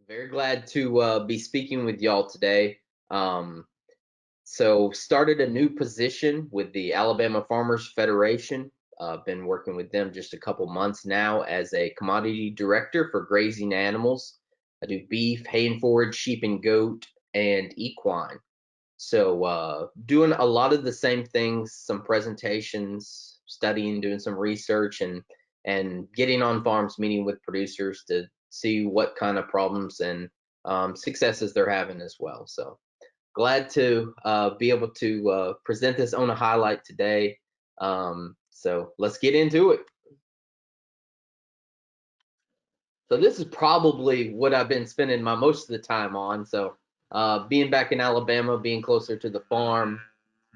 Very glad to be speaking with y'all today. Um, so started a new position with the Alabama Farmers Federation. Been working with them just a couple months now as a commodity director for grazing animals. I do beef, hay and forage, sheep and goat, and equine. So doing a lot of the same things, some presentations, studying, doing some research, and getting on farms, meeting with producers to see what kind of problems and successes they're having as well. So glad to be able to present this on a highlight today. So let's get into it. So this is probably what I've been spending my most of the time on. So being back in Alabama, being closer to the farm,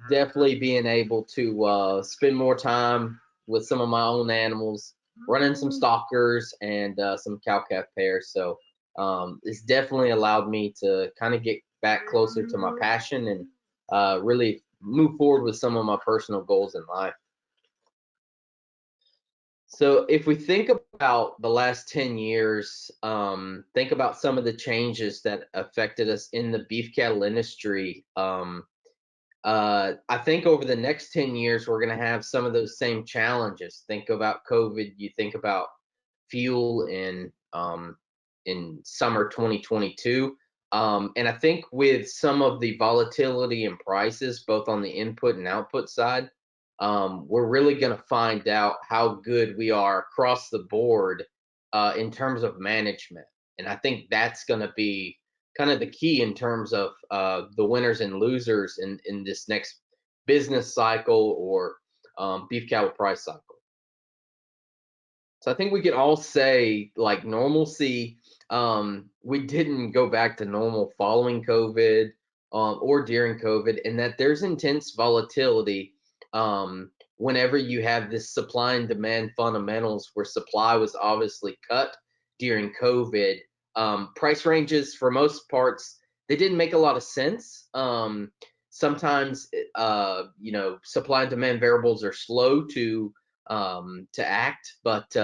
definitely being able to spend more time with some of my own animals, running some stalkers and some cow-calf pairs. So it's definitely allowed me to kind of get back closer to my passion and really move forward with some of my personal goals in life. So if we think about the last 10 years, think about some of the changes that affected us in the beef cattle industry. I think over the next 10 years, we're going to have some of those same challenges. Think about COVID. You think about fuel in summer 2022. And I think with some of the volatility in prices, both on the input and output side, we're really going to find out how good we are across the board in terms of management. And I think that's going to be kind of the key in terms of the winners and losers in this next business cycle or beef cattle price cycle. So I think we can all say like normalcy. We didn't go back to normal following COVID or during COVID, and that there's intense volatility whenever you have this supply and demand fundamentals where supply was obviously cut during COVID. Price ranges for most parts they didn't make a lot of sense. Sometimes supply and demand variables are slow to act. But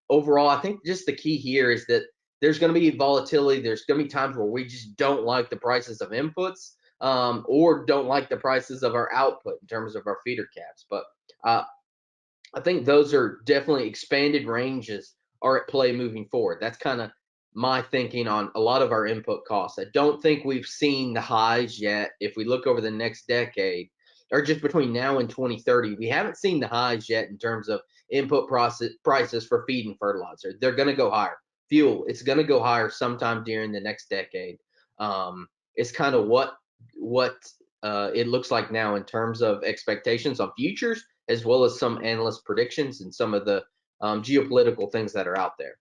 overall, I think just the key here is that there's going to be volatility. There's going to be times where we just don't like the prices of inputs or don't like the prices of our output in terms of our feeder calves. But I think those are definitely expanded ranges are at play moving forward. That's kind of my thinking on a lot of our input costs. I don't think we've seen the highs yet. If we look over the next decade, or just between now and 2030, we haven't seen the highs yet in terms of input prices for feed and fertilizer. They're going to go higher. Fuel, it's going to go higher sometime during the next decade. It's kind of what it looks like now in terms of expectations on futures, as well as some analyst predictions and some of the geopolitical things that are out there.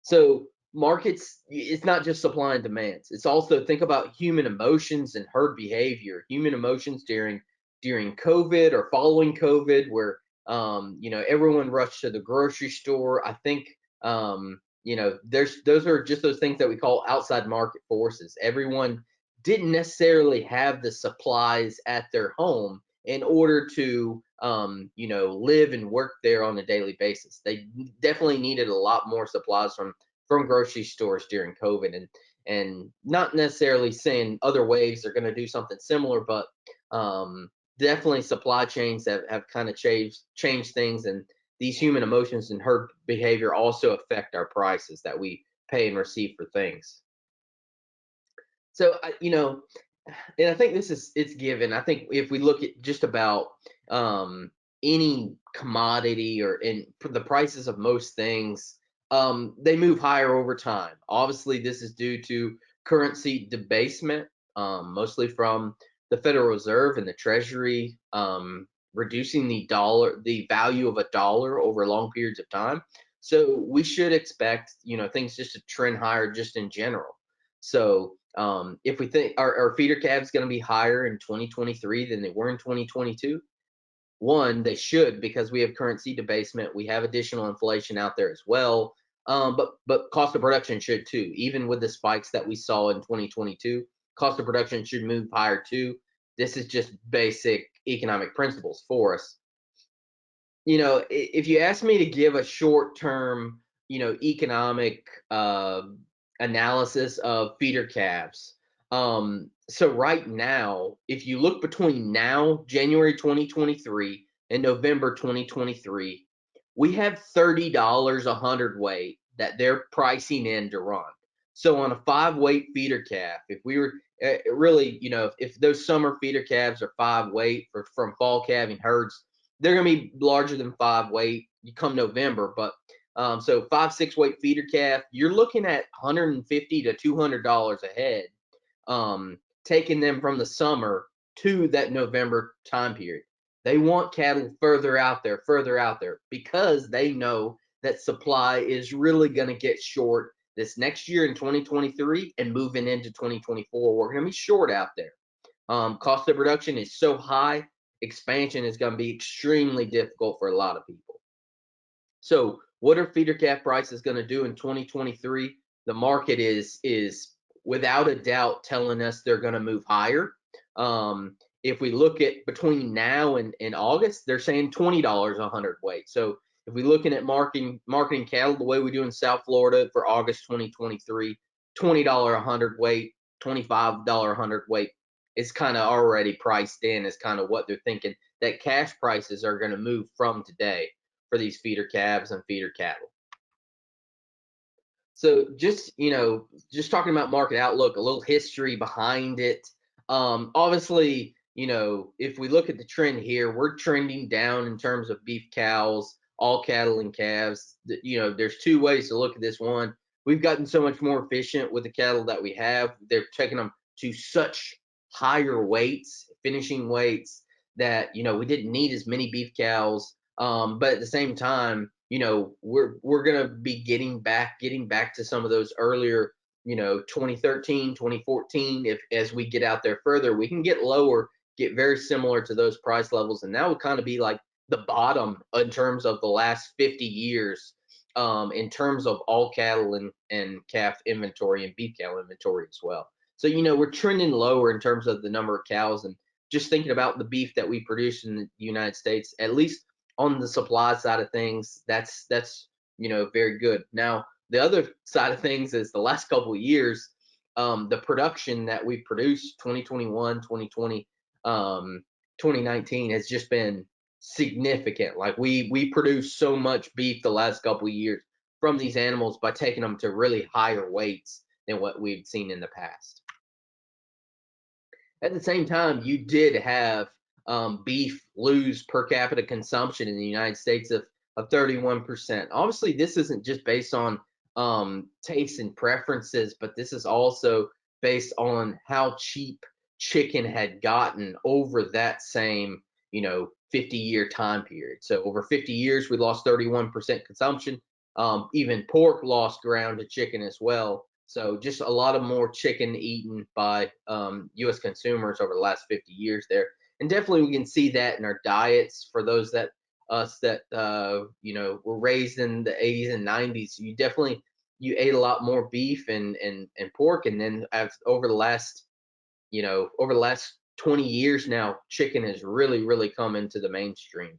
So markets, it's not just supply and demands. It's also think about human emotions and herd behavior. Human emotions during COVID or following COVID, where everyone rushed to the grocery store. I think those are just those things that we call outside market forces. Everyone didn't necessarily have the supplies at their home in order to live and work there on a daily basis. They definitely needed a lot more supplies from grocery stores during COVID, and not necessarily saying other waves are going to do something similar, but definitely supply chains have kind of changed things, and these human emotions and herd behavior also affect our prices that we pay and receive for things. So and I think it's given. I think if we look at just about any commodity or in the prices of most things, they move higher over time. Obviously, this is due to currency debasement, mostly from the Federal Reserve and the Treasury, reducing the value of a dollar over long periods of time. So we should expect things just to trend higher just in general. So if we think our feeder calves going to be higher in 2023 than they were in 2022, they should, because we have currency debasement. We have additional inflation out there as well. But cost of production should too. Even with the spikes that we saw in 2022, cost of production should move higher too. This is just basic economic principles for us. If you ask me to give a short-term, economic analysis of feeder calves. So right now, if you look between now, January 2023, and November 2023, we have $30 a hundredweight that they're pricing in to run. So on a 5-weight feeder calf, if we were really, if those summer feeder calves are 5-weight from fall calving herds, they're going to be larger than 5-weight. You come November, but so 5, 6-weight feeder calf, you're looking at $150 to $200 a head, taking them from the summer to that November time period. They want cattle further out there, because they know that supply is really going to get short this next year in 2023 and moving into 2024. We're going to be short out there. Cost of production is so high, expansion is going to be extremely difficult for a lot of people. So what are feeder calf prices going to do in 2023? The market is without a doubt telling us they're going to move higher. If we look at between now and August, they're saying $20 a hundredweight. So if we're looking at marketing cattle the way we do in South Florida for August 2023, $20 a hundredweight, $25 a hundredweight is kind of already priced in as kind of what they're thinking that cash prices are going to move from today for these feeder calves and feeder cattle. So just talking about market outlook, a little history behind it. Obviously, if we look at the trend here, we're trending down in terms of beef cows, all cattle and calves. There's two ways to look at this. One, we've gotten so much more efficient with the cattle that we have. They're taking them to such higher weights, finishing weights, that we didn't need as many beef cows. But at the same time, we're gonna be getting back to some of those earlier, 2013, 2014. If as we get out there further, we can get lower, get very similar to those price levels, and that would kind of be like the bottom in terms of the last 50 years, in terms of all cattle and calf inventory and beef cow inventory as well. So we're trending lower in terms of the number of cows, and just thinking about the beef that we produce in the United States, at least on the supply side of things, that's very good. Now the other side of things is the last couple of years, the production that we produced 2021, 2020, 2019 has just been significant. Like we produced so much beef the last couple of years from these animals by taking them to really higher weights than what we've seen in the past. At the same time, you did have beef lose per capita consumption in the United States of 31%. Obviously, this isn't just based on tastes and preferences, but this is also based on how cheap chicken had gotten over that same 50-year time period. So over 50 years, we lost 31% consumption. Even pork lost ground to chicken as well. So just a lot of more chicken eaten by U.S. consumers over the last 50 years there. And definitely we can see that in our diets for those that were raised in the 80s and 90s. You ate a lot more beef and pork, and then over the last 20 years now, chicken has really come into the mainstream.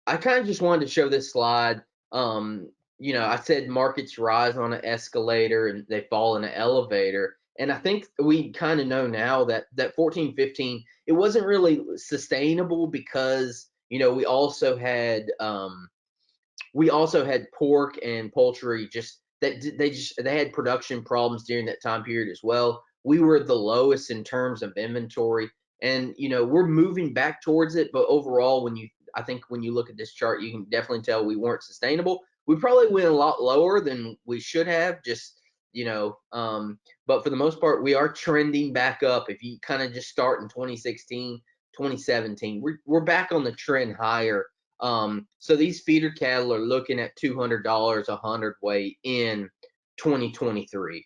I kind of just wanted to show this slide. I said markets rise on an escalator and they fall in an elevator. And I think we kind of know now that 14, 15, it wasn't really sustainable because, we also had pork and poultry they had production problems during that time period as well. We were the lowest in terms of inventory, and we're moving back towards it. But overall, I think when you look at this chart, you can definitely tell we weren't sustainable. We probably went a lot lower than we should have, but for the most part, we are trending back up. If you kind of just start in 2016, 2017, we're back on the trend higher. So these feeder cattle are looking at $200 a hundredweight in 2023.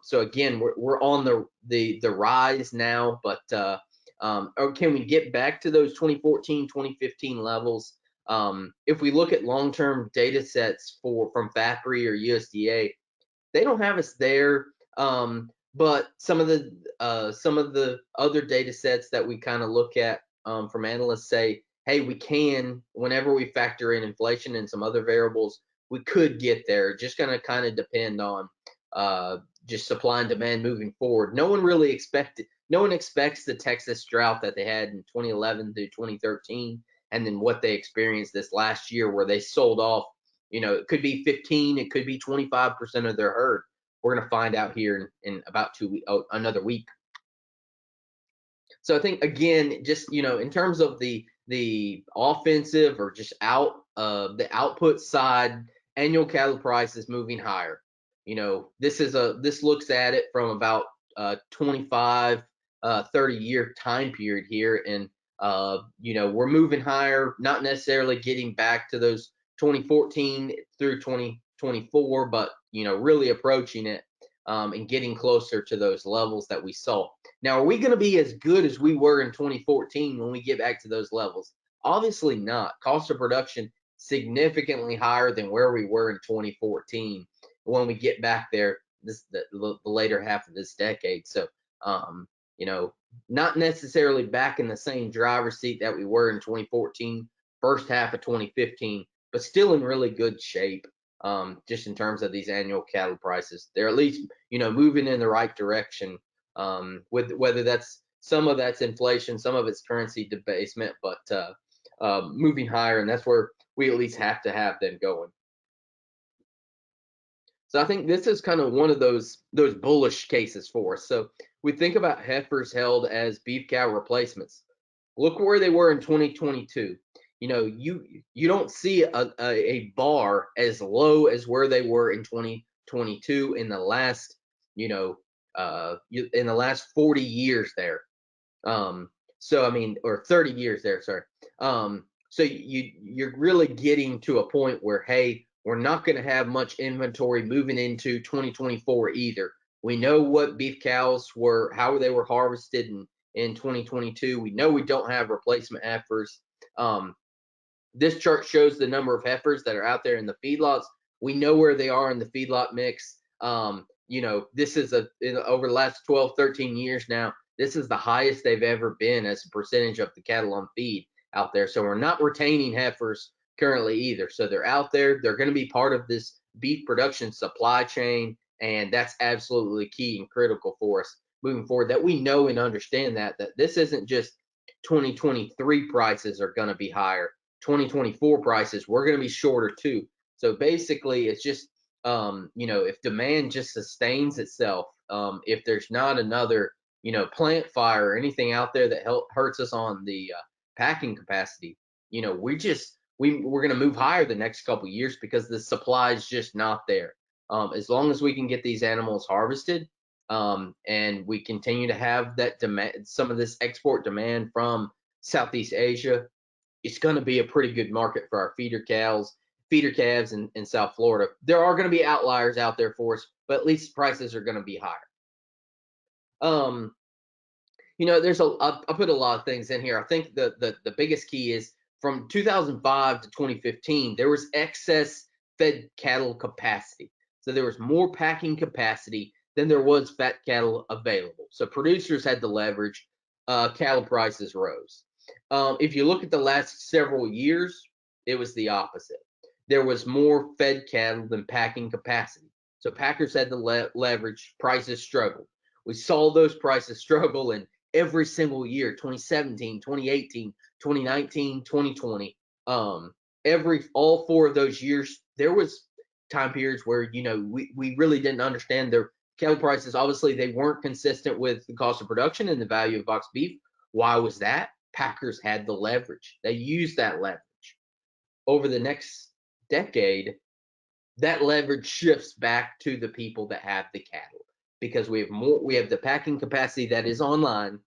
So again, we're on the rise now, but or can we get back to those 2014, 2015 levels? If we look at long-term data sets from FAPRI or USDA, they don't have us there. But some of the other data sets that we kind of look at from analysts say, hey, we can, whenever we factor in inflation and some other variables, we could get there. Just going to kind of depend on just supply and demand moving forward. No one expects the Texas drought that they had in 2011 through 2013, and then what they experienced this last year, where they sold off. It could be 15, it could be 25% of their herd. We're going to find out here in about another week. So I think, again, just in terms of the offensive or just the output side, annual cattle prices moving higher. This looks at it from about 25 30-year time period here, and we're moving higher, not necessarily getting back to those 2014 through 2024, but really approaching it, and getting closer to those levels that we saw. Now, are we going to be as good as we were in 2014 when we get back to those levels? Obviously not. Cost of production significantly higher than where we were in 2014 when we get back there, the later half of this decade. So, not necessarily back in the same driver's seat that we were in 2014, first half of 2015, but still in really good shape. Just in terms of these annual cattle prices, they're at least moving in the right direction. With whether some of that's inflation, some of it's currency debasement, but moving higher, and that's where we at least have to have them going. So I think this is kind of one of those bullish cases for us. So we think about heifers held as beef cow replacements. Look where they were in 2022. You don't see a bar as low as where they were in 2022 in the last in the last 40 years there. So I mean, or 30 years there, sorry. So you're really getting to a point where, hey, we're not going to have much inventory moving into 2024 either. We know what beef cows were, how they were harvested in 2022. We know we don't have replacement heifers. This chart shows the number of heifers that are out there in the feedlots. We know where they are in the feedlot mix. This is over the last 12, 13 years now, this is the highest they've ever been as a percentage of the cattle on feed out there. So we're not retaining heifers currently either. So they're out there. They're going to be part of this beef production supply chain, and that's absolutely key and critical for us moving forward, that we know and understand that this isn't just 2023 prices are going to be higher. 2024 prices, we're going to be shorter too. So basically, it's just if demand just sustains itself, if there's not another plant fire or anything out there that hurts us on the packing capacity, we're going to move higher the next couple of years because the supply is just not there. As long as we can get these animals harvested, and we continue to have that demand, some of this export demand from Southeast Asia, it's going to be a pretty good market for our feeder calves in South Florida. There are going to be outliers out there for us, but at least prices are going to be higher. I put a lot of things in here. I think the biggest key is from 2005 to 2015, there was excess fed cattle capacity. So there was more packing capacity than there was fat cattle available. So producers had the leverage. Cattle prices rose. If you look at the last several years, it was the opposite. There was more fed cattle than packing capacity. So packers had the leverage. Prices struggled. We saw those prices struggle in every single year, 2017, 2018, 2019, 2020. All 4 of those years, there was time periods where, we really didn't understand their cattle prices. Obviously, they weren't consistent with the cost of production and the value of box beef. Why was that? Packers had the leverage. They used that leverage. Over the next decade, that leverage shifts back to the people that have the cattle, because we have the packing capacity that is online,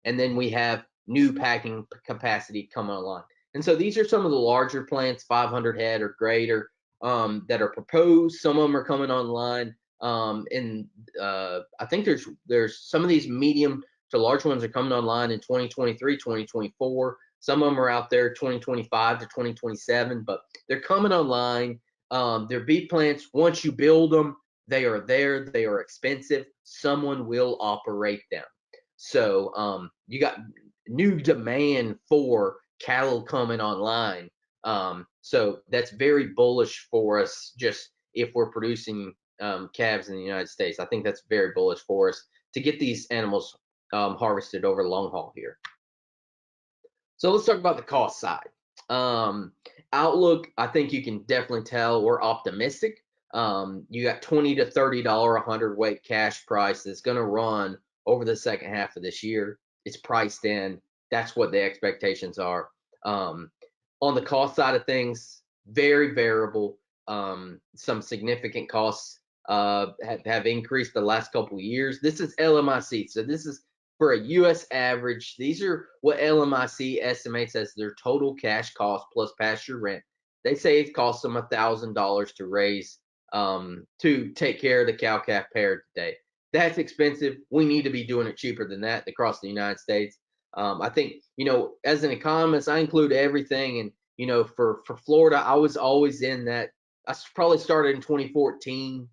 and then we have new packing capacity coming online. And so these are some of the larger plants, 500 head or greater, that are proposed. Some of them are coming online. I think there's some of these medium to large ones are coming online in 2023, 2024. Some of them are out there 2025 to 2027, but they're coming online. They're beef plants. Once you build them, they are there. They are expensive. Someone will operate them. So you got new demand for cattle coming online. So that's very bullish for us, just if we're producing calves in the United States. I think that's very bullish for us to get these animals harvested over the long haul here. So let's talk about the cost side. Outlook, I think you can definitely tell we're optimistic. You got $20 to $30 a hundredweight cash price that's going to run over the second half of this year. It's priced in. That's what the expectations are. On the cost side of things, very variable. Some significant costs have increased the last couple of years. This is LMIC, so this is for a U.S. average. These are what LMIC estimates as their total cash cost plus pasture rent. They say it costs them $1,000 to raise, to take care of the cow-calf pair today. That's expensive. We need to be doing it cheaper than that across the United States. I think, as an economist, I include everything. And, for Florida, I was always in that. I probably started in 2014,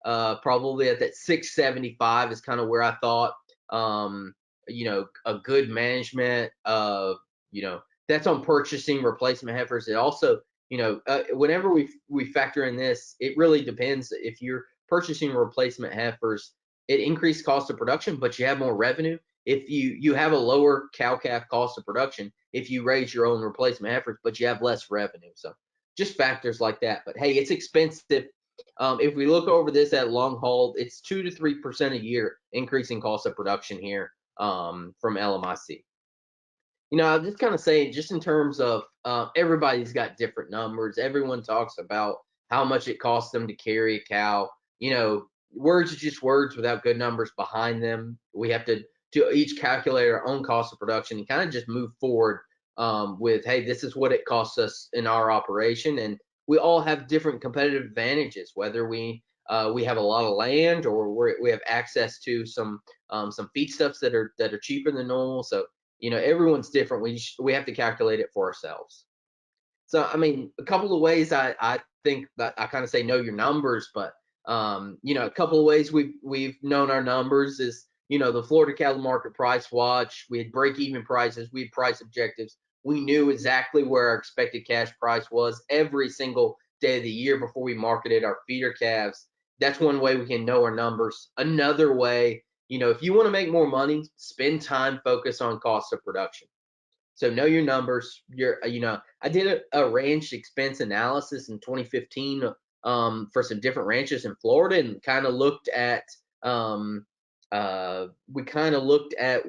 probably at that 675 is kind of where I thought, a good management of, that's on purchasing replacement heifers. It also, whenever we factor in this, it really depends. If you're purchasing replacement heifers, it increased cost of production, but you have more revenue. If you have a lower cow-calf cost of production if you raise your own replacement heifers, but you have less revenue. So just factors like that. But hey, it's expensive. If we look over this at long haul, it's 2 to 3% a year increasing cost of production here, from LMIC. I'll just kind of say, just in terms of, everybody's got different numbers. Everyone talks about how much it costs them to carry a cow. Words are just words without good numbers behind them. We have to each calculate our own cost of production and kind of just move forward, with, hey, this is what it costs us in our operation. And we all have different competitive advantages, whether we have a lot of land, or we have access to some feedstuffs that are cheaper than normal. So everyone's different. We have to calculate it for ourselves. So I mean, a couple of ways I think that I kind of say know your numbers, but a couple of ways we've known our numbers is, the Florida Cattle Market Price Watch. We had break-even prices. We had price objectives. We knew exactly where our expected cash price was every single day of the year before we marketed our feeder calves. That's one way we can know our numbers. Another way, if you want to make more money, spend time, focus on cost of production. So know your numbers. I did a ranch expense analysis in 2015, for some different ranches in Florida, and kind of looked at,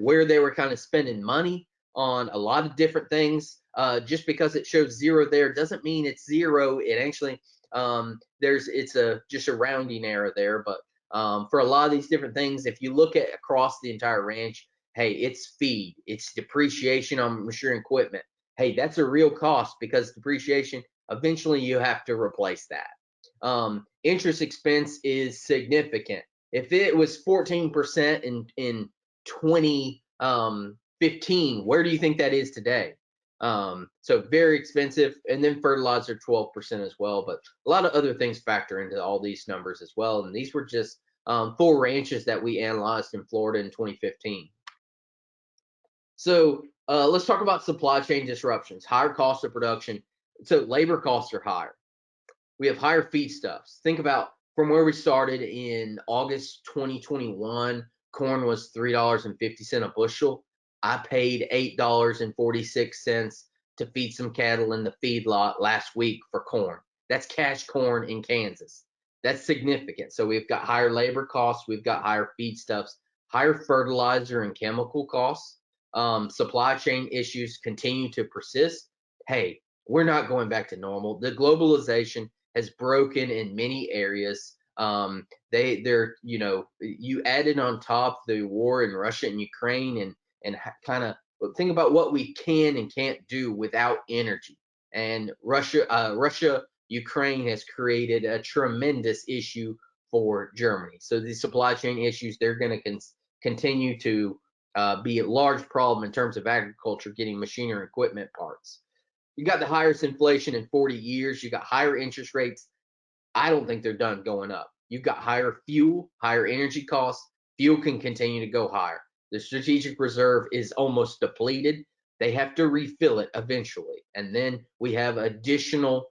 where they were kind of spending money on a lot of different things. Just because it shows zero there doesn't mean it's zero. It actually, it's just a rounding error there. But for a lot of these different things, if you look at across the entire ranch, hey, it's feed, it's depreciation on machinery and equipment. Hey, that's a real cost, because depreciation, eventually you have to replace that. Interest expense is significant. If it was 14% in 2015, where do you think that is today? So very expensive. And then fertilizer, 12% as well. But a lot of other things factor into all these numbers as well. And these were just 4 ranches that we analyzed in Florida in 2015. So let's talk about supply chain disruptions, higher cost of production. So labor costs are higher. We have higher feedstuffs. Think about from where we started in August 2021, corn was $3.50 a bushel. I paid $8.46 to feed some cattle in the feedlot last week for corn. That's cash corn in Kansas. That's significant. So we've got higher labor costs. We've got higher feedstuffs, higher fertilizer and chemical costs. Supply chain issues continue to persist. Hey, we're not going back to normal. The globalization has broken in many areas. You added on top the war in Russia and Ukraine, and kind of think about what we can and can't do without energy. And Russia, Ukraine has created a tremendous issue for Germany. So the supply chain issues, they're going to continue to be a large problem in terms of agriculture, getting machinery and equipment parts. You got the highest inflation in 40 years. You got higher interest rates. I don't think they're done going up. You've got higher fuel, higher energy costs. Fuel can continue to go higher. The strategic reserve is almost depleted. They have to refill it eventually, and then we have additional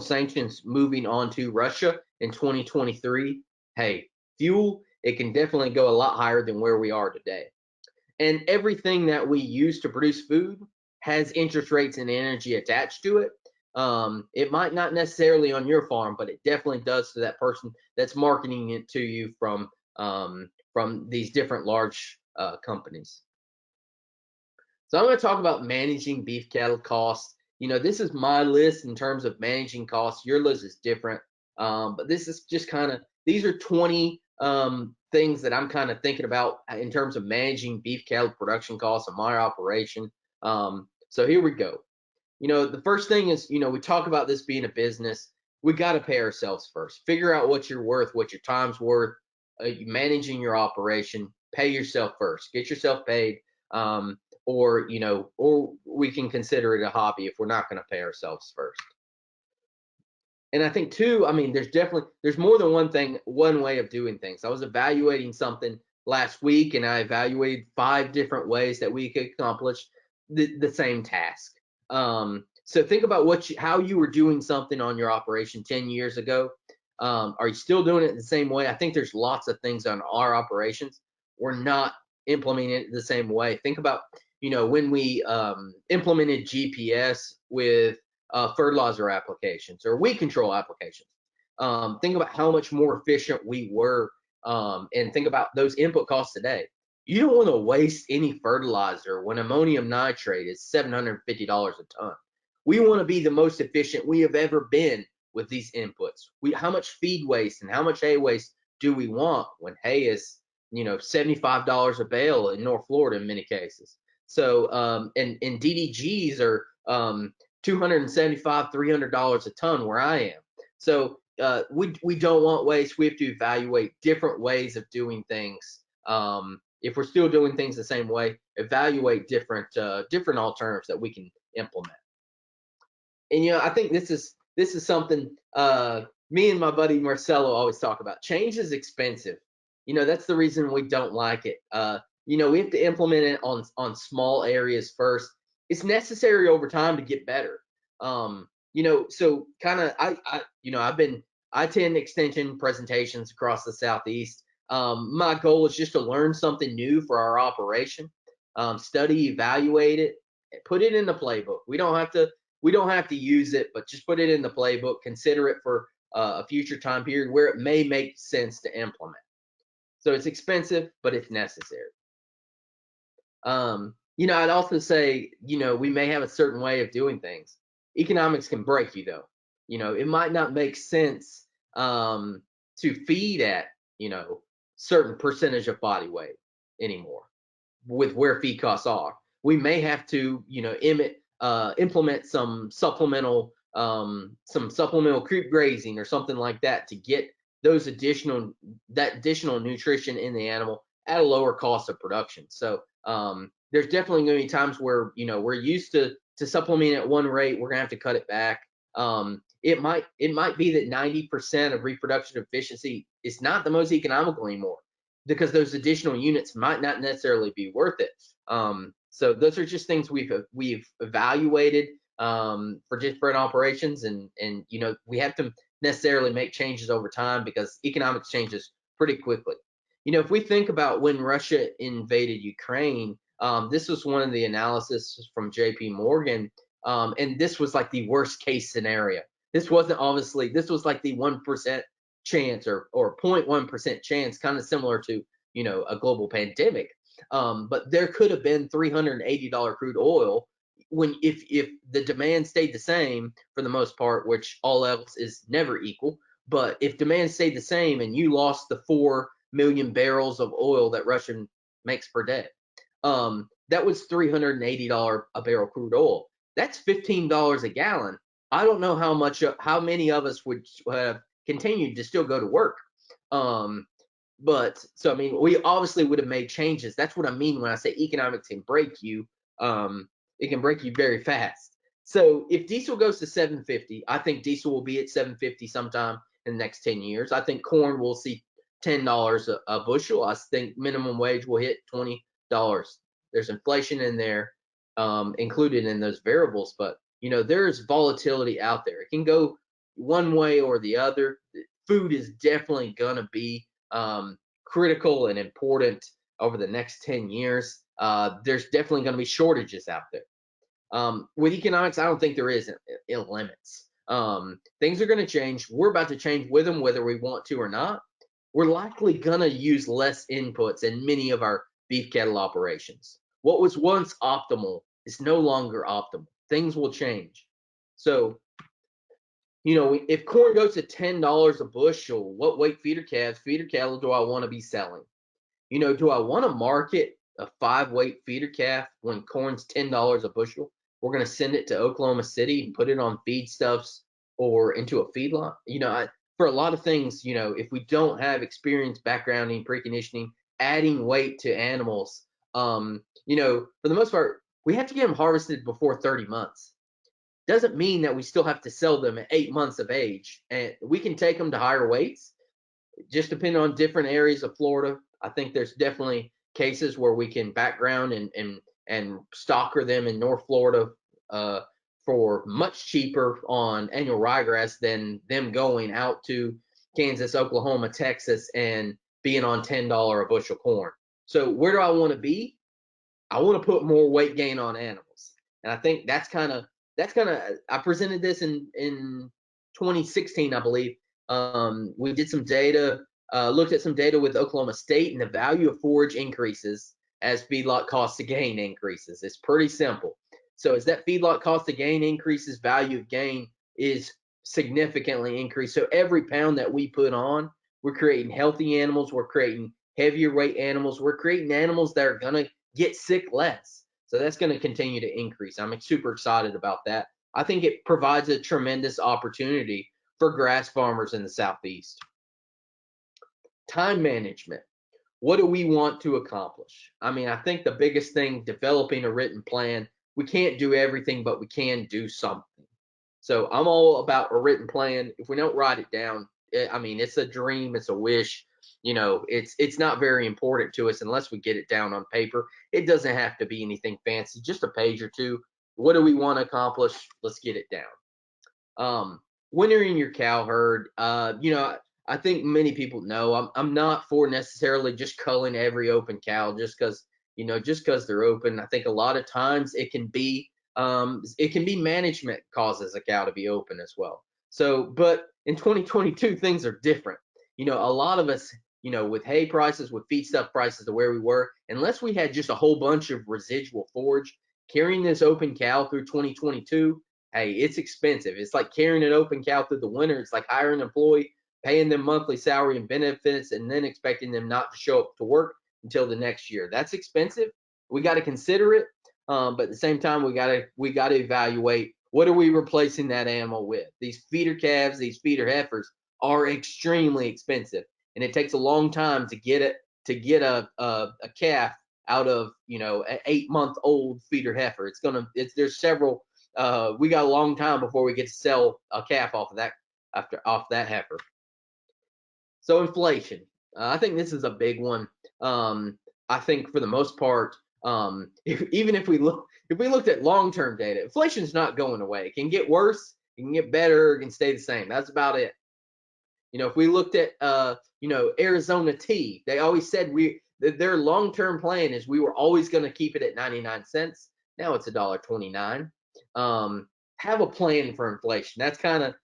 sanctions moving on to Russia in 2023. Hey, fuel, it can definitely go a lot higher than where we are today. And everything that we use to produce food has interest rates and energy attached to it. It might not necessarily on your farm, but it definitely does to that person that's marketing it to you from these different large companies. So I'm going to talk about managing beef cattle costs. This is my list in terms of managing costs. Your list is different, but this is just these are 20 things that I'm kind of thinking about in terms of managing beef cattle production costs in my operation. So here we go. The first thing is, we talk about this being a business. We got to pay ourselves first. Figure out what you're worth, what your time's worth, managing your operation. Pay yourself first. Get yourself paid. Or we can consider it a hobby if we're not going to pay ourselves first. And I think too, there's more than one way of doing things. I was evaluating something last week, and I evaluated 5 different ways that we could accomplish the same task. So think about how you were doing something on your operation 10 years ago. Are you still doing it the same way? I think there's lots of things on our operations we're not implementing it the same way. Think about when we implemented GPS with fertilizer applications or weed control applications. Think about how much more efficient we were, and think about those input costs today. You don't want to waste any fertilizer when ammonium nitrate is $750 a ton. We want to be the most efficient we have ever been with these inputs. How much feed waste and how much hay waste do we want when hay is $75 a bale in North Florida in many cases? So and DDGs are $275, $300 a ton where I am. So we don't want waste. We have to evaluate different ways of doing things. If we're still doing things the same way, evaluate different alternatives that we can implement. And I think this is something me and my buddy Marcelo always talk about. Change is expensive. That's the reason we don't like it. We have to implement it on small areas first. It's necessary over time to get better. So kind of I attend extension presentations across the Southeast. My goal is just to learn something new for our operation, study, evaluate it, put it in the playbook. We don't have to use it, but just put it in the playbook. Consider it for a future time period where it may make sense to implement. So it's expensive, but it's necessary. I'd also say, we may have a certain way of doing things. Economics can break you though. It might not make sense to feed at, certain percentage of body weight anymore with where feed costs are. We may have to, implement some supplemental creep grazing or something like that to get that additional nutrition in the animal at a lower cost of production. So there's definitely going to be times where we're used to supplement at one rate. We're going to have to cut it back. It might be that 90% of reproduction efficiency is not the most economical anymore because those additional units might not necessarily be worth it. So those are just things we've evaluated for different operations, and we have to necessarily make changes over time because economics changes pretty quickly. If we think about when Russia invaded Ukraine, this was one of the analysis from JPMorgan, and this was like the worst case scenario. This was like the 1% chance or 0.1% chance, kind of similar to a global pandemic. But there could have been $380 crude oil if the demand stayed the same for the most part, which all else is never equal. But if demand stayed the same and you lost the 4 million barrels of oil that Russia makes per day, that was $380 a barrel crude oil. That's $15 a gallon. I don't know how many of us would have continued to still go to work. But so we obviously would have made changes. That's what I mean when I say economics can break you. It can break you very fast. So if diesel goes to $7.50, I think diesel will be at $7.50 sometime in the next 10 years. I think corn will see $10 a bushel. I think minimum wage will hit $20 there's inflation in there included in those variables, but there's volatility out there. It can go one way or the other. Food is definitely going to be critical and important over the next 10 years. There's definitely going to be shortages out there. With economics, I don't think there is limits. Things are going to change. We're about to change with them, whether we want to or not. We're likely going to use less inputs in many of our beef cattle operations. What was once optimal is no longer optimal. Things will change. So, if corn goes to $10 a bushel, what weight feeder cattle do I want to be selling? Do I want to market a 5-weight feeder calf when corn's $10 a bushel? We're going to send it to Oklahoma City and put it on feedstuffs or into a feedlot. For a lot of things, if we don't have experience, backgrounding, preconditioning, adding weight to animals, for the most part, we have to get them harvested before 30 months. Doesn't mean that we still have to sell them at 8 months of age. And we can take them to higher weights, just depending on different areas of Florida. I think there's definitely cases where we can background and stocker them in North Florida for much cheaper on annual ryegrass than them going out to Kansas, Oklahoma, Texas, and being on $10 a bushel corn. So where do I want to be? I want to put more weight gain on animals. And I think that's kind of, I presented this in 2016, I believe. We did some data, looked at some data with Oklahoma State, and the value of forage increases as feedlot cost to gain increases. It's pretty simple. So as that feedlot cost to gain increases, value of gain is significantly increased. So every pound that we put on, we're creating healthy animals, we're creating heavier weight animals, we're creating animals that are going to get sick less. So that's going to continue to increase. I'm super excited about that. I think it provides a tremendous opportunity for grass farmers in the Southeast. Time management. What do we want to accomplish? I think the biggest thing, developing a written plan. We can't do everything, but we can do something. So I'm all about a written plan. If we don't write it down, it's a dream, it's a wish. It's not very important to us unless we get it down on paper. It doesn't have to be anything fancy, just a page or two. What do we want to accomplish? Let's get it down. Wintering your cow herd. I think many people know I'm not for necessarily just culling every open cow just because they're open. I think a lot of times it can be management causes a cow to be open as well. So, but in 2022 things are different. A lot of us, with hay prices, with feedstuff prices to where we were, unless we had just a whole bunch of residual forage, carrying this open cow through 2022, hey, it's expensive. It's like carrying an open cow through the winter. It's like hiring an employee, paying them monthly salary and benefits, and then expecting them not to show up to work until the next year. That's expensive. We got to consider it, but at the same time, we got to evaluate what are we replacing that animal with. These feeder calves, these feeder heifers are extremely expensive, and it takes a long time to get a calf out of an 8-month-old feeder heifer. There's several. We got a long time before we get to sell a calf off that heifer. So inflation, I think this is a big one. I think for the most part, even if we looked at long-term data, inflation is not going away. It can get worse, it can get better, it can stay the same. That's about it. If we looked at Arizona tea, they always said their long-term plan is we were always going to keep it at 99 cents. Now it's $1.29. Have a plan for inflation. That's kind of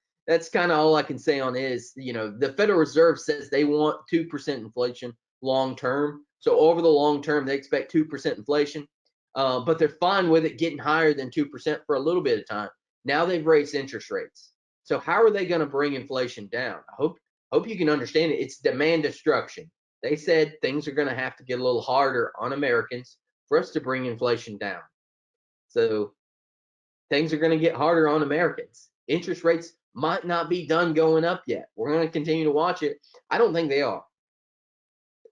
all I can say on is, the Federal Reserve says they want 2% inflation long term. So over the long term, they expect 2% inflation, but they're fine with it getting higher than 2% for a little bit of time. Now they've raised interest rates. So how are they going to bring inflation down? I hope you can understand it. It's demand destruction. They said things are going to have to get a little harder on Americans for us to bring inflation down. So things are going to get harder on Americans. Interest rates might not be done going up yet. We're going to continue to watch it. I don't think they are.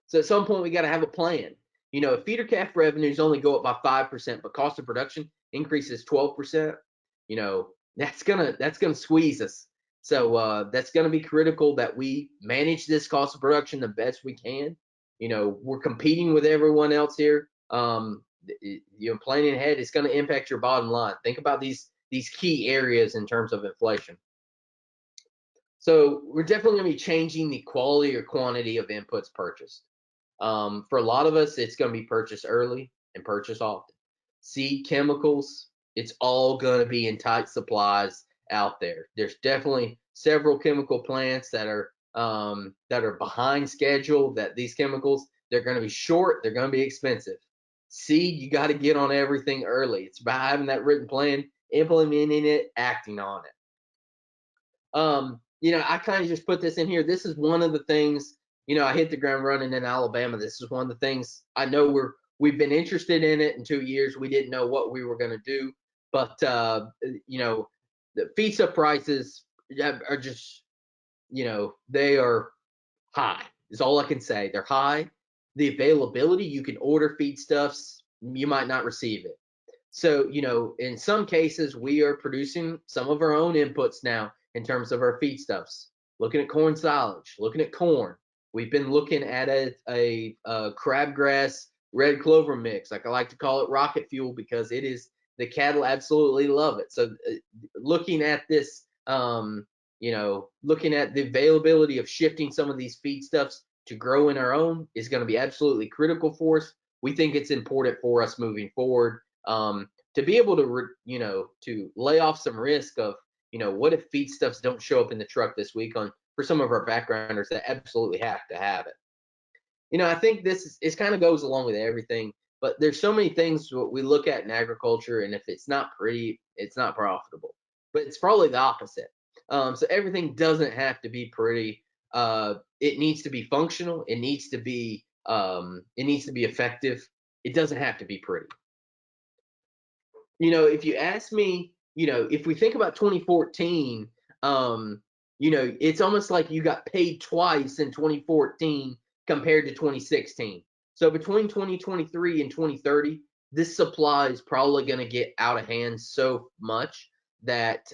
So at some point, we got to have a plan. If feeder calf revenues only go up by 5%, but cost of production increases 12%, that's gonna squeeze us. So that's gonna be critical that we manage this cost of production the best we can. We're competing with everyone else here. planning ahead is going to impact your bottom line. Think about these key areas in terms of inflation. So we're definitely going to be changing the quality or quantity of inputs purchased. For a lot of us, it's going to be purchased early and purchased often. Seed chemicals, it's all going to be in tight supplies out there. There's definitely several chemical plants that are behind schedule. That these chemicals, they're going to be short, they're going to be expensive. Seed, you got to get on everything early. It's about having that written plan, implementing it, acting on it. I kind of just put this in here. This is one of the things, I hit the ground running in Alabama. This is one of the things I know we've been interested in it in 2 years. We didn't know what we were going to do, but the feedstuff prices are just, they are high is all I can say. They're high. The availability, you can order feedstuffs, you might not receive it. So, in some cases, we are producing some of our own inputs now in terms of our feedstuffs. Looking at corn silage, looking at corn. We've been looking at a crabgrass red clover mix. Like I like to call it rocket fuel because the cattle absolutely love it. So looking at this, looking at the availability of shifting some of these feedstuffs to grow in our own is going to be absolutely critical for us. We think it's important for us moving forward. To be able to, to lay off some risk of, what if feedstuffs don't show up in the truck this week for some of our backgrounders that absolutely have to have it. I think this kind of goes along with everything, but there's so many things we look at in agriculture, and if it's not pretty, it's not profitable. But it's probably the opposite. So everything doesn't have to be pretty. It needs to be functional. It needs to be effective. It doesn't have to be pretty. If you ask me, if we think about 2014, it's almost like you got paid twice in 2014 compared to 2016. So between 2023 and 2030, this supply is probably going to get out of hand so much that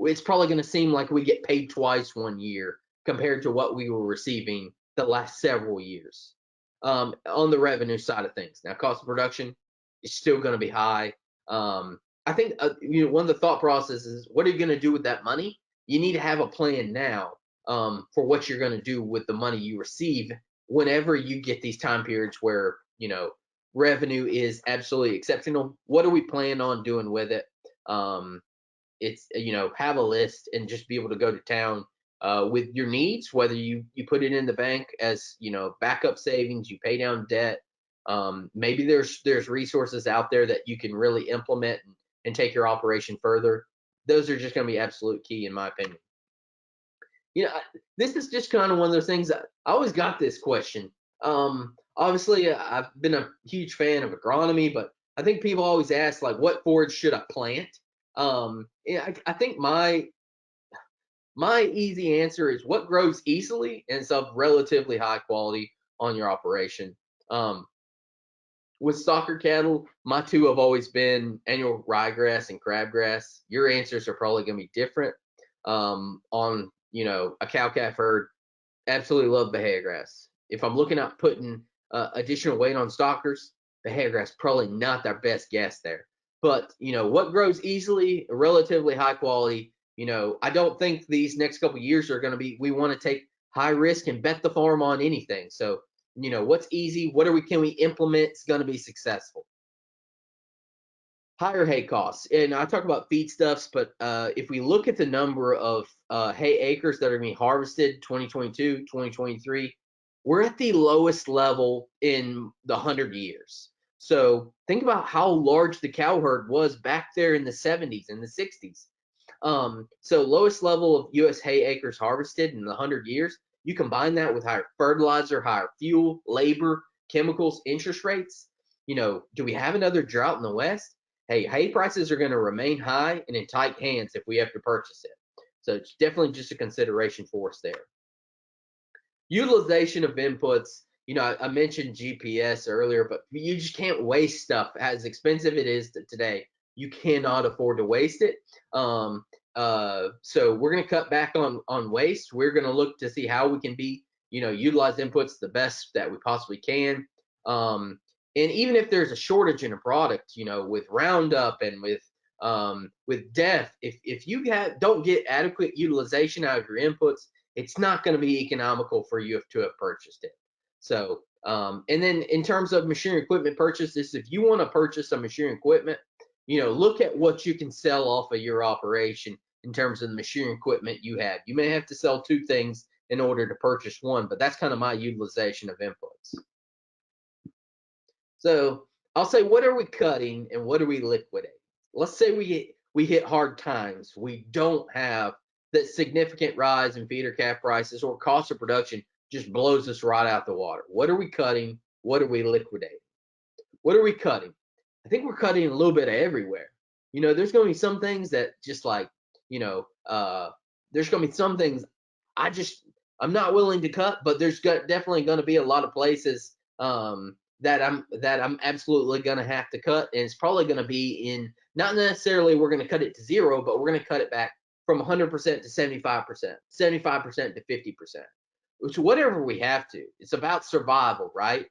it's probably going to seem like we get paid twice one year compared to what we were receiving the last several years on the revenue side of things. Now, cost of production is still going to be high. I think one of the thought processes is, what are you going to do with that money? You need to have a plan now for what you're going to do with the money you receive whenever you get these time periods where revenue is absolutely exceptional. What are we planning on doing with it? It's have a list and just be able to go to town with your needs, whether you put it in the bank as backup savings, you pay down debt. Maybe there's resources out there that you can really implement and take your operation further. Those are just going to be absolute key, in my opinion. This is just kind of one of those things that I always got this question. Obviously, I've been a huge fan of agronomy, but I think people always ask, like, what forage should I plant? I think my easy answer is what grows easily and is of relatively high quality on your operation. With stocker cattle, my two have always been annual ryegrass and crabgrass. Your answers are probably going to be different. On a cow-calf herd, absolutely love Bahia grass. If I'm looking at putting additional weight on stockers, Bahia grass probably not their best guess there. But what grows easily, relatively high quality. I don't think these next couple of years are going to be. We want to take high risk and bet the farm on anything. So what's easy? Can we implement? It's going to be successful. Higher hay costs, and I talk about feedstuffs, but if we look at the number of hay acres that are going to be harvested 2022, 2023, we're at the lowest level in the 100 years. So think about how large the cow herd was back there in the 70s and the 60s. So lowest level of U.S. hay acres harvested in the 100 years. You combine that with higher fertilizer, higher fuel, labor, chemicals, interest rates. Do we have another drought in the West? Hey, hay prices are going to remain high and in tight hands if we have to purchase it. So it's definitely just a consideration for us there. Utilization of inputs. I mentioned GPS earlier, but you just can't waste stuff. As expensive it is today, you cannot afford to waste it. So we're going to cut back on waste. We're going to look to see how we can utilize inputs the best that we possibly can. And even if there's a shortage in a product, with Roundup and with death, if you don't get adequate utilization out of your inputs, it's not going to be economical for you to have purchased it. So, and then in terms of machinery equipment purchases, if you want to purchase some machinery equipment, look at what you can sell off of your operation in terms of the machinery equipment you have. You may have to sell two things in order to purchase one, but that's kind of my utilization of inputs. So I'll say, what are we cutting and what are we liquidating? Let's say we hit hard times. We don't have that significant rise in feeder calf prices, or cost of production just blows us right out the water. What are we cutting? What are we liquidating? What are we cutting? I think we're cutting a little bit of everywhere. There's going to be some things that just like, there's going to be some things I'm not willing to cut, but there's definitely going to be a lot of places that I'm absolutely going to have to cut, and it's probably going to be in, not necessarily we're going to cut it to zero, but we're going to cut it back from 100% to 75%, 75% to 50%, which whatever we have to. It's about survival, right?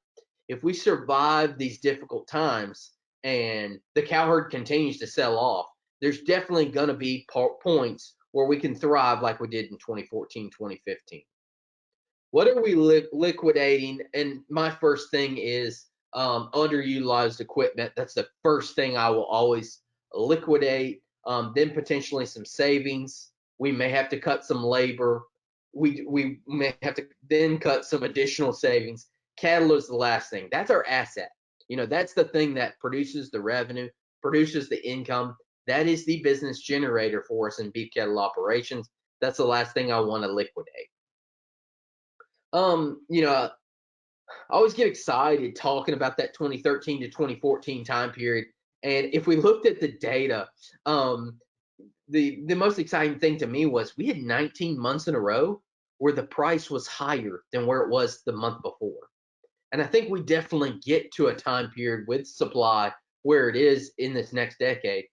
If we survive these difficult times and the Cowherd continues to sell off, there's definitely going to be points where we can thrive like we did in 2014, 2015. What are we liquidating? And my first thing is underutilized equipment. That's the first thing I will always liquidate. Then potentially some savings. We may have to cut some labor. We may have to then cut some additional savings. Cattle is the last thing. That's our asset. That's the thing that produces the revenue, produces the income. That is the business generator for us in beef cattle operations. That's the last thing I want to liquidate. I always get excited talking about that 2013 to 2014 time period. And if we looked at the data, the most exciting thing to me was we had 19 months in a row where the price was higher than where it was the month before. And I think we definitely get to a time period with supply where it is in this next decade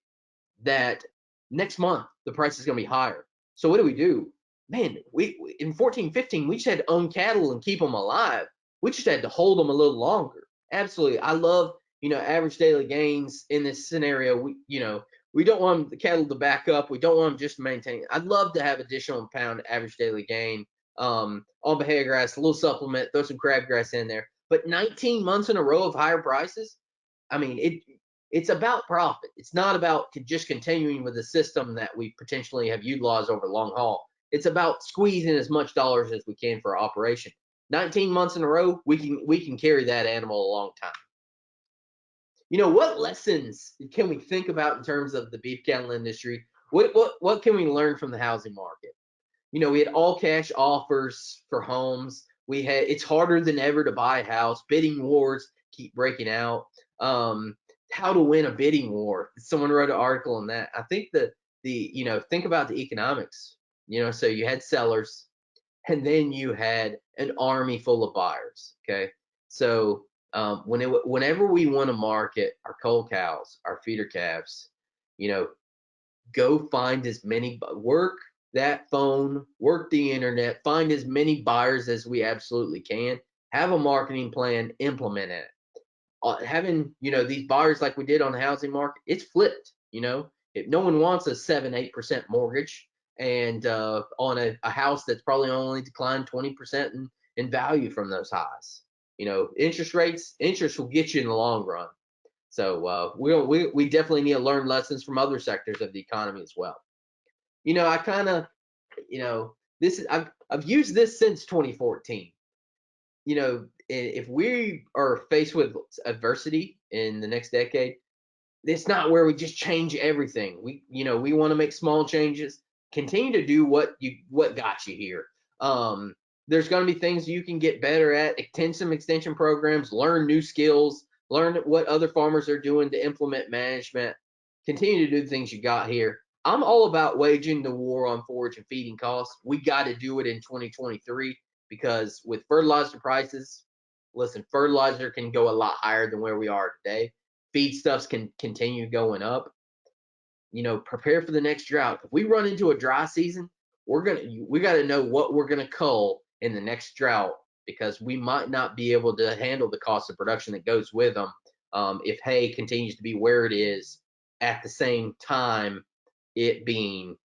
that next month the price is going to be higher. So what do? Man, we in 14, 15, we just had to own cattle and keep them alive. We just had to hold them a little longer. Absolutely. I love, average daily gains in this scenario. We don't want the cattle to back up. We don't want them just to maintain. I'd love to have additional pound average daily gain on Bahia grass, a little supplement, throw some crabgrass in there. But 19 months in a row of higher prices, I mean, it's about profit. It's not about just continuing with the system that we potentially have utilized over the long haul. It's about squeezing as much dollars as we can for our operation. 19 months in a row, we can carry that animal a long time. What lessons can we think about in terms of the beef cattle industry? What can we learn from the housing market? We had all cash offers for homes. It's harder than ever to buy a house. Bidding wars keep breaking out. How to win a bidding war. Someone wrote an article on that. I think think about the economics. So you had sellers, and then you had an army full of buyers. Okay, so whenever we want to market our cull cows, our feeder calves, go find as many, work that phone, work the internet, find as many buyers as we absolutely can, have a marketing plan, implement it. Having these buyers like we did on the housing market, it's flipped. If no one wants a 7-8% mortgage and on a house that's probably only declined 20% in value from those highs. Interest will get you in the long run. So we definitely need to learn lessons from other sectors of the economy as well. I kind of, I've used this since 2014. If we are faced with adversity in the next decade, it's not where we just change everything. We want to make small changes, continue to do what got you here. There's going to be things you can get better at, attend some extension programs, learn new skills, learn what other farmers are doing to implement management, continue to do the things you got here. I'm all about waging the war on forage and feeding costs. We got to do it in 2023 because with fertilizer prices, listen, fertilizer can go a lot higher than where we are today. Feedstuffs can continue going up. Prepare for the next drought. If we run into a dry season, we got to know what we're going to cull in the next drought because we might not be able to handle the cost of production that goes with them. if hay continues to be where it is at the same time, it being,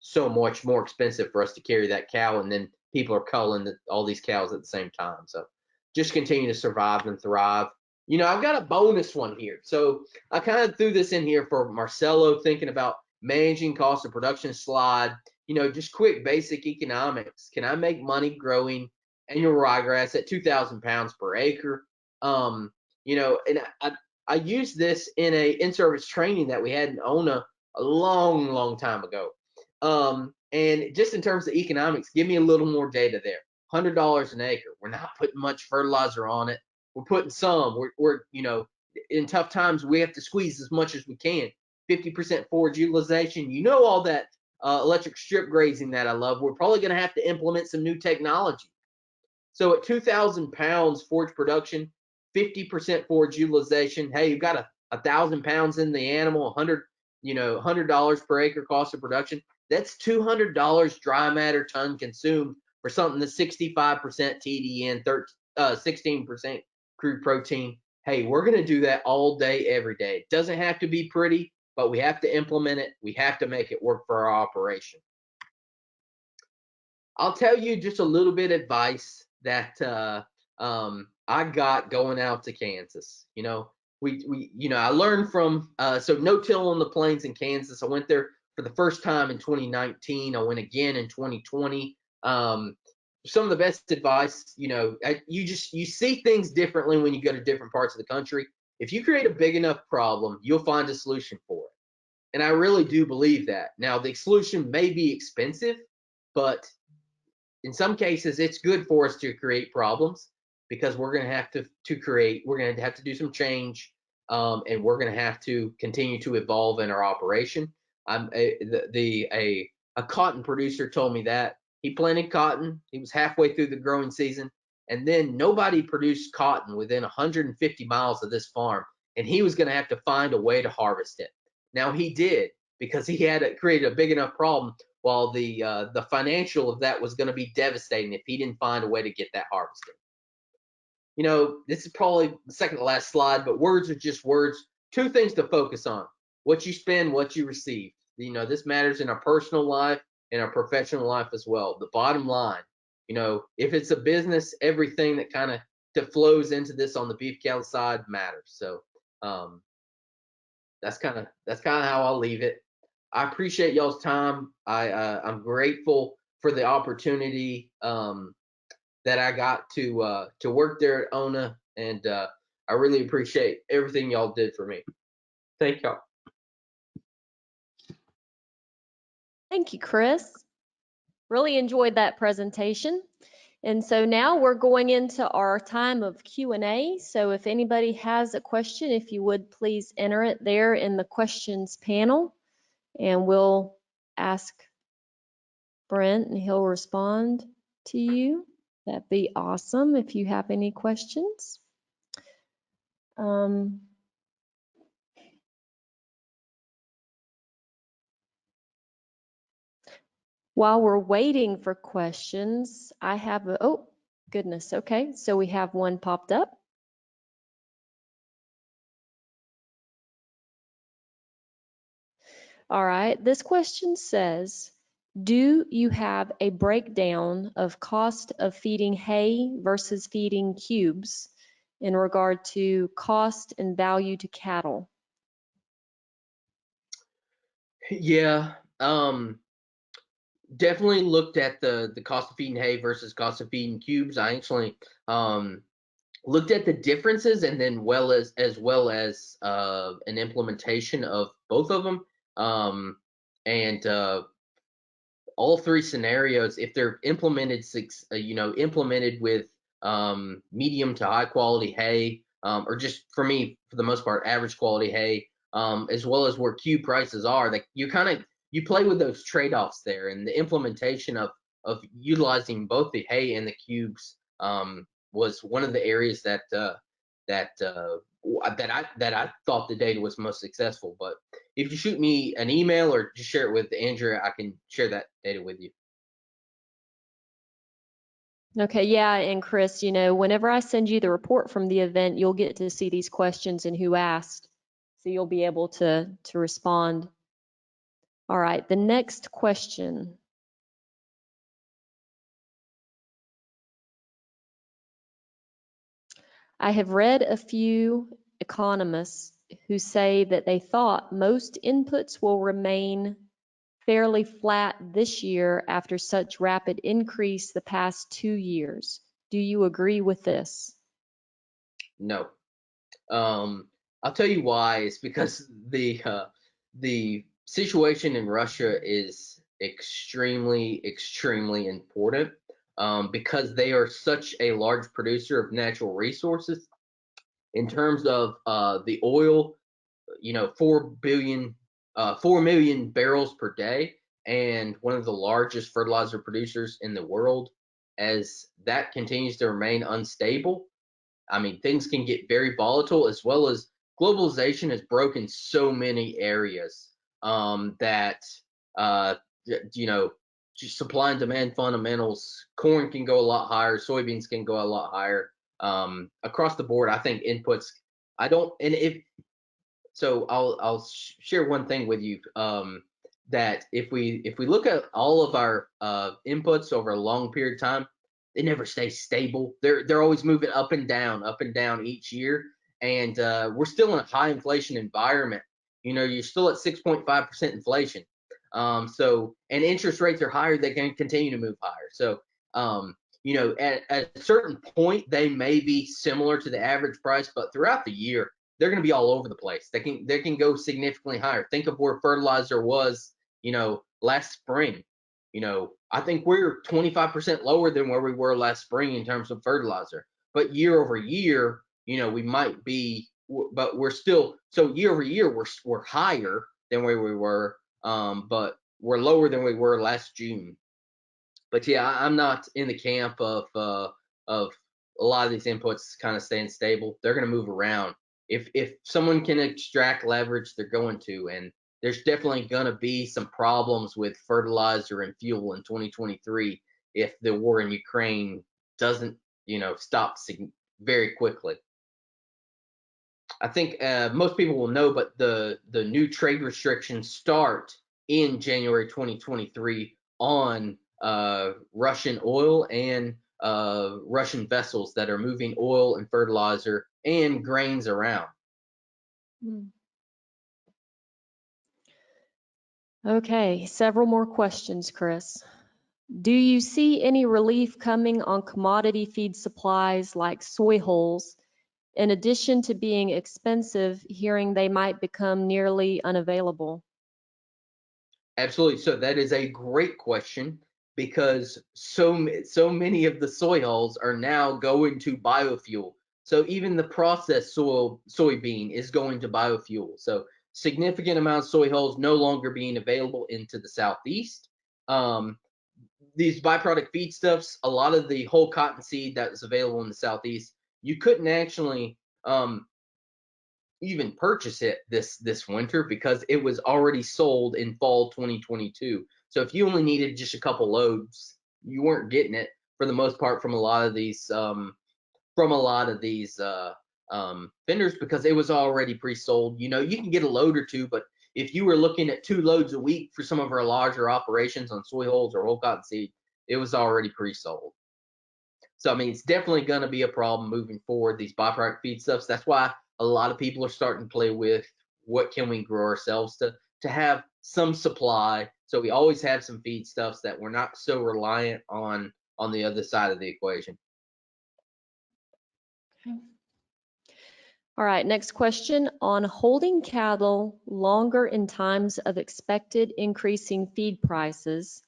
so much more expensive for us to carry that cow, and then people are culling all these cows at the same time. So just continue to survive and thrive. I've got a bonus one here. So I kind of threw this in here for Marcelo, thinking about managing cost of production slide. Just quick basic economics. Can I make money growing annual ryegrass at 2,000 pounds per acre? And I used this in a in-service training that we had in Ona a long, long time ago. And just in terms of economics, give me a little more data there. $100 an acre. We're not putting much fertilizer on it. We're putting some. We're in tough times, we have to squeeze as much as we can. 50% forage utilization. All that electric strip grazing that I love. We're probably going to have to implement some new technology. So at 2,000 pounds forage production, 50% forage utilization. Hey, you've got 1,000 pounds in the animal, $100 per acre cost of production. That's $200 dry matter ton consumed for something that's 65% TDN, 16% crude protein. Hey, we're going to do that all day, every day. It doesn't have to be pretty, but we have to implement it. We have to make it work for our operation. I'll tell you just a little bit of advice that I got going out to Kansas. I learned from so no-till on the plains in Kansas. I went there for the first time in 2019. I went again in 2020. Some of the best advice, you see things differently when you go to different parts of the country. If you create a big enough problem, you'll find a solution for it. And I really do believe that. Now, the solution may be expensive, but in some cases, it's good for us to create problems, because we're going to have we're going to have to do some change, and we're going to have to continue to evolve in our operation. A cotton producer told me that he planted cotton. He was halfway through the growing season, and then nobody produced cotton within 150 miles of this farm, and he was going to have to find a way to harvest it. Now he did, because he had created a big enough problem, while the financial of that was going to be devastating if he didn't find a way to get that harvested. This is probably the second to last slide, but words are just words. Two things to focus on: what you spend, what you receive. This matters in our personal life and our professional life as well. The bottom line, if it's a business, everything that kind of flows into this on the beef cattle side matters. So that's kind of how I'll leave it. I appreciate y'all's time. I'm grateful for the opportunity that I got to work there at Ona, and I really appreciate everything y'all did for me. Thank y'all. Thank you, Chris. Really enjoyed that presentation. And so now we're going into our time of Q&A. So if anybody has a question, if you would please enter it there in the questions panel, and we'll ask Brent and he'll respond to you. That'd be awesome if you have any questions. While we're waiting for questions, I have oh goodness, okay, so we have one popped up. All right, this question says, do you have a breakdown of cost of feeding hay versus feeding cubes in regard to cost and value to cattle? Yeah, definitely looked at the cost of feeding hay versus cost of feeding cubes. I actually looked at the differences, and then as well as an implementation of both of them, and all three scenarios, if they're implemented implemented with medium to high quality hay, or just for me, for the most part, average quality hay, as well as where cube prices are, like you play with those trade-offs there, and the implementation of utilizing both the hay and the cubes was one of the areas that I thought the data was most successful. But if you shoot me an email or just share it with Andrea, I can share that data with you. Okay, yeah, and Chris, whenever I send you the report from the event, you'll get to see these questions and who asked. So you'll be able to respond. All right, the next question. I have read a few economists who say that they thought most inputs will remain fairly flat this year after such rapid increase the past 2 years. Do you agree with this? No. I'll tell you why. It's because the situation in Russia is extremely important, because they are such a large producer of natural resources. In terms of the oil, 4 million barrels per day, and one of the largest fertilizer producers in the world. As that continues to remain unstable, I mean, things can get very volatile, as well as globalization has broken so many areas, that, uh, you know, just supply and demand fundamentals. Corn can go a lot higher, soybeans can go a lot higher. Across the board, I think inputs. I don't, and if so, I'll share one thing with you. That if we look at all of our inputs over a long period of time, they never stay stable. They're always moving up and down each year, and we're still in a high inflation environment. You're still at 6.5% inflation. And interest rates are higher. They can continue to move higher. So, at a certain point, they may be similar to the average price, but throughout the year, they're going to be all over the place. They can go significantly higher. Think of where fertilizer was, last spring. I think we're 25% lower than where we were last spring in terms of fertilizer. But year over year, we might be, but we're still, so year over year we're higher than where we were, but we're lower than we were last June. But yeah, I'm not in the camp of a lot of these inputs kind of staying stable. They're going to move around. If someone can extract leverage, they're going to. And there's definitely going to be some problems with fertilizer and fuel in 2023 if the war in Ukraine doesn't, stop very quickly. I think most people will know, but the new trade restrictions start in January 2023 on Russian oil and Russian vessels that are moving oil and fertilizer and grains around. Okay, several more questions, Chris. Do you see any relief coming on commodity feed supplies like soy hulls, in addition to being expensive, hearing they might become nearly unavailable? Absolutely. So that is a great question, because so many of the soy hulls are now going to biofuel. So even the processed soybean is going to biofuel. So significant amount of soy hulls no longer being available into the southeast. These byproduct feedstuffs, a lot of the whole cottonseed that was available in the southeast, you couldn't actually even purchase it this winter because it was already sold in fall 2022. So if you only needed just a couple loads, you weren't getting it for the most part from a lot of these vendors, because it was already pre-sold. You can get a load or two, but if you were looking at 2 loads a week for some of our larger operations on soy hulls or whole cottonseed, it was already pre-sold. So I mean, it's definitely going to be a problem moving forward. These byproduct feedstuffs. That's why a lot of people are starting to play with what can we grow ourselves to have some supply, so we always have some feedstuffs that we're not so reliant on the other side of the equation. Okay. All right, next question on holding cattle longer in times of expected increasing feed prices.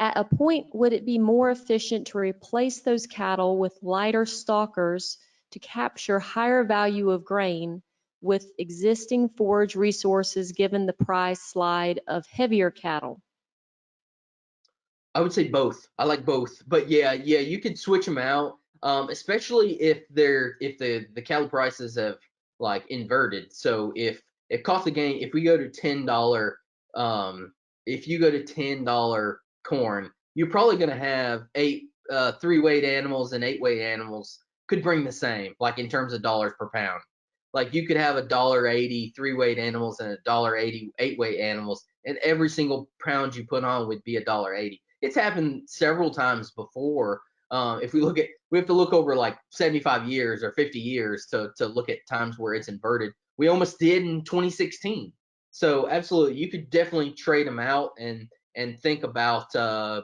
At a point, would it be more efficient to replace those cattle with lighter stalkers to capture higher value of grain with existing forage resources given the price slide of heavier cattle? I would say both. I like both, but yeah, you could switch them out, especially if the cattle prices have like inverted. So if cost of gain, if we go to $10, if you go to $10 corn, you're probably going to have 3-weight animals and 8-weight animals could bring the same, like in terms of dollars per pound. Like you could have $1.80 3-weight animals and $1.80 8-weight animals, and every single pound you put on would be $1.80. It's happened several times before. If we look at, we have to look over like 75 years or 50 years to look at times where it's inverted. We almost did in 2016. So absolutely, you could definitely trade them out and think about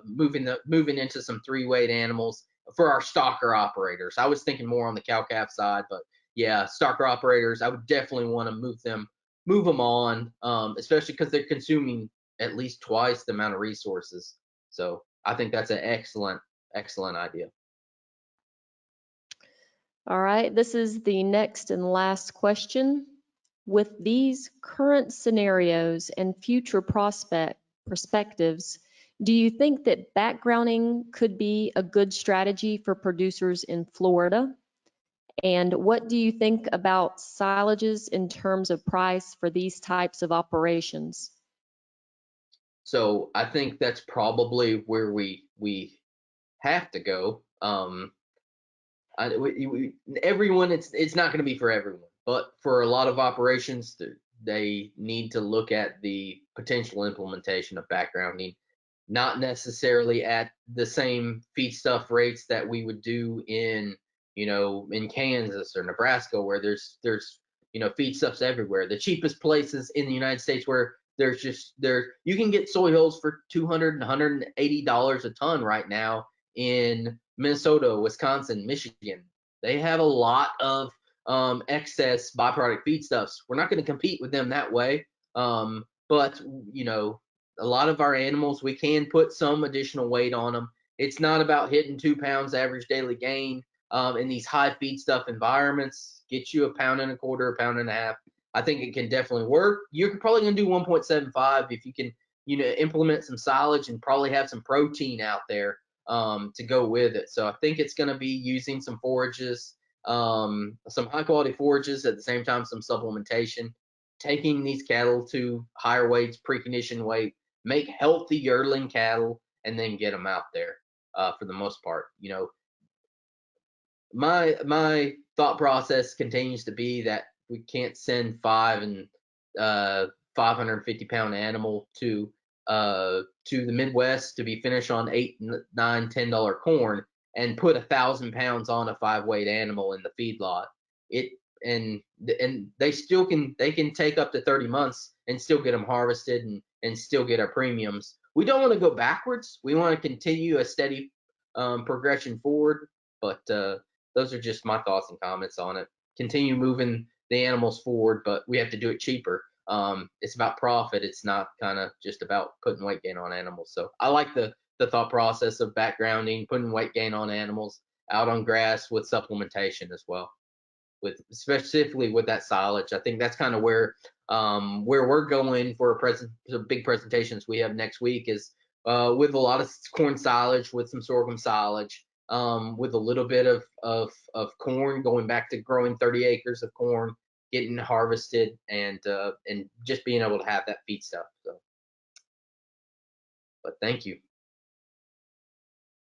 moving into some 3-weight animals for our stocker operators. I was thinking more on the cow calf side, but yeah, stocker operators, I would definitely want to move them on, especially because they're consuming at least twice the amount of resources. So I think that's an excellent idea. All right, this is the next and last question. With these current scenarios and future perspectives, do you think that backgrounding could be a good strategy for producers in Florida? And what do you think about silages in terms of price for these types of operations? So I think that's probably where we have to go. Everyone, it's not going to be for everyone, but for a lot of operations, they need to look at the potential implementation of backgrounding, not necessarily at the same feedstuff rates that we would do in Kansas or Nebraska, where there's feedstuffs everywhere. The cheapest places in the United States where you can get soy hulls for $200 and $180 a ton right now in Minnesota, Wisconsin, Michigan. They have a lot of excess byproduct feedstuffs. We're not going to compete with them that way. But a lot of our animals, we can put some additional weight on them. It's not about hitting 2 pounds average daily gain in these high feedstuff environments. Get you a pound and a quarter, a pound and a half. I think it can definitely work. You're probably going to do 1.75 if you can, implement some silage and probably have some protein out there to go with it. So I think it's going to be using some forages, some high quality forages, at the same time some supplementation, taking these cattle to higher weights, preconditioned weight, make healthy yearling cattle, and then get them out there for the most part. My thought process continues to be that we can't send 550-pound animal to the Midwest to be finished on $8, $9, $10 corn and put 1,000 pounds on a 5-weight animal in the feedlot. And they can take up to 30 months and still get them harvested and still get our premiums. We don't want to go backwards. We want to continue a steady progression forward. But those are just my thoughts and comments on it. Continue moving the animals forward, but we have to do it cheaper. It's about profit. It's not kind of just about putting weight gain on animals. So I like the thought process of backgrounding, putting weight gain on animals out on grass with supplementation as well, with specifically with that silage. I think that's kind of where we're going for big presentations we have next week is with a lot of corn silage, with some sorghum silage, with a little bit of corn, going back to growing 30 acres of corn, getting harvested, and just being able to have that feed stuff. So, but thank you.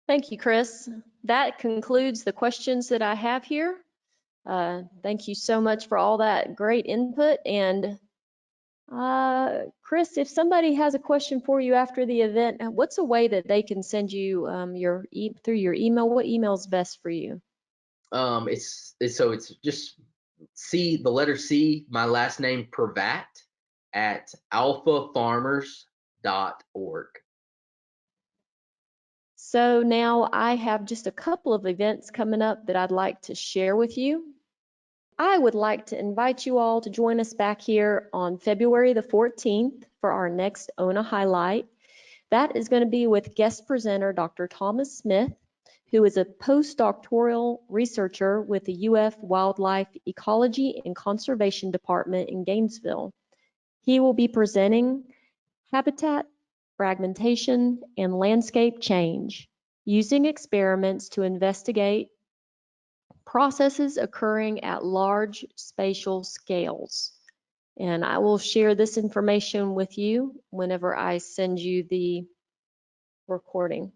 Thank you, Chris. That concludes the questions that I have here. Thank you so much for all that great input. And Chris, if somebody has a question for you after the event, what's a way that they can send you through your email? What email is best for you? It's just the letter C, my last name Prevatt at alphafarmers.org. So now I have just a couple of events coming up that I'd like to share with you. I would like to invite you all to join us back here on February the 14th for our next Ona Highlight. That is going to be with guest presenter Dr. Thomas Smith, who is a postdoctoral researcher with the UF Wildlife Ecology and Conservation Department in Gainesville. He will be presenting habitat fragmentation and landscape change, using experiments to investigate processes occurring at large spatial scales. And I will share this information with you whenever I send you the recording.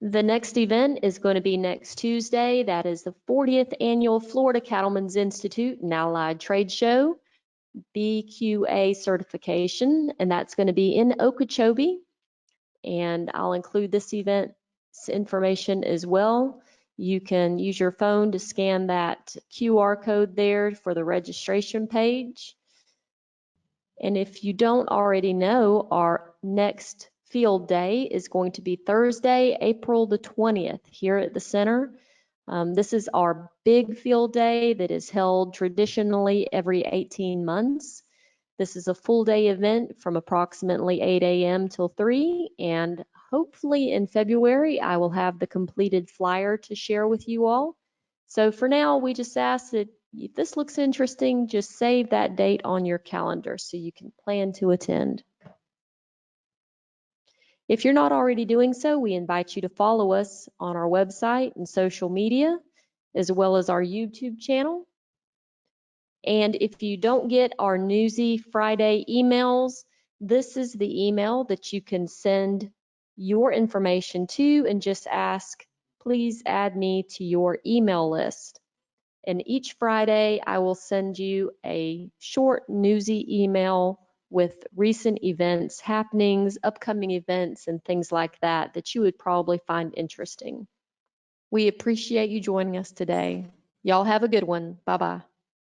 The next event is going to be next Tuesday. That is the 40th Annual Florida Cattlemen's Institute and Allied Trade Show, BQA certification, and that's going to be in Okeechobee. And I'll include this event's information as well. You can use your phone to scan that QR code there for the registration page. And if you don't already know, our next field day is going to be Thursday, April the 20th here at the center. This is our big field day that is held traditionally every 18 months. This is a full day event from approximately 8 a.m. till 3, and hopefully in February I will have the completed flyer to share with you all. So for now, we just ask that if this looks interesting, just save that date on your calendar so you can plan to attend. If you're not already doing so, we invite you to follow us on our website and social media, as well as our YouTube channel. And if you don't get our Newsy Friday emails, this is the email that you can send your information to and just ask, please add me to your email list. And each Friday, I will send you a short Newsy email with recent events, happenings, upcoming events, and things like that that you would probably find interesting. We appreciate you joining us today. Y'all have a good one. Bye-bye.